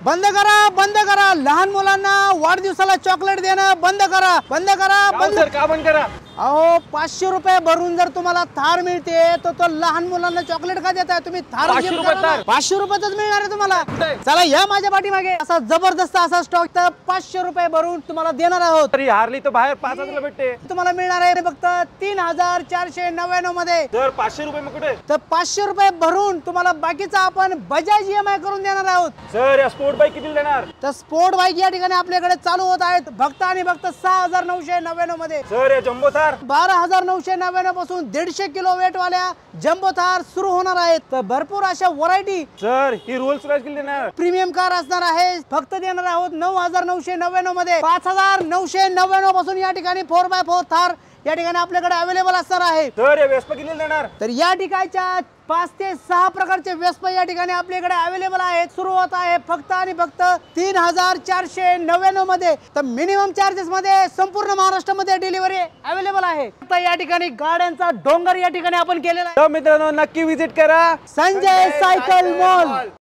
बंद करा, बंद करा. लहान मुलांना वाढदिवसाला चॉकलेट देणं बंद करा, बंद करा, बंद. सर का बंद करा? अहो 500 रुपये भरून जर तुम्हाला थार मिळते तो लहान मुलांना चॉकलेट का देताय तुम्ही? थार 500 रुपये थार? 500 रुपयातच मिळणार आहे तुम्हाला. चला या माझ्या पाठीमागे. असा जबरदस्त असा स्टॉक तर 500 रुपये भरून तुम्हाला देणार आहोत. तरी हारली तर बाहेर 5000 भेटते. तुम्हाला मिळणार आहे फक्त 3499 मध्ये. सर 500 रुपये मग कुठे? तर 500 रुपये भरून तुम्हाला बाकीचा आपण बजाज EMI करून देणार आहोत. सर या स्पोर्ट बाईक किती देणार? तर स्पोर्ट बाईक या ठिकाणी आपल्याकडे चालू होत आहेत फक्त आणि फक्त 6999 मध्ये. सर या जम्बो थार 12999 पासून 150 किलो वेट वाल्या जम्बो थार सुरू होणार आहेत. तर भरपूर अशा व्हरायटी. सर ही रोल्स रॉयस किती देणार? प्रीमियम कार असणार आहे फक्त देणार आहोत 9999 मध्ये. 5999 पासून या ठिकाणी 4x4 थार या ठिकाणी आपल्याकडे अवेलेबल असणार आहे. सर या वेस्पा किती देणार? तर या ठिकाणच्या 5 ते 6 प्रकारचे वेस्पा या ठिकाणी आपल्याकडे अवेलेबल आहेत. सुरू होत आहे फक्त आणि फक्त 3499 मध्ये. तर मिनिमम चार्जेस मध्ये संपूर्ण महाराष्ट्रामध्ये डिलिव्हरी अवेलेबल आहे. आता या ठिकाणी गाड्यांचा डोंगर या ठिकाणी आपण केलेला आहे. तर मित्रांनो नक्की विजिट करा संजय सायकल मॉल.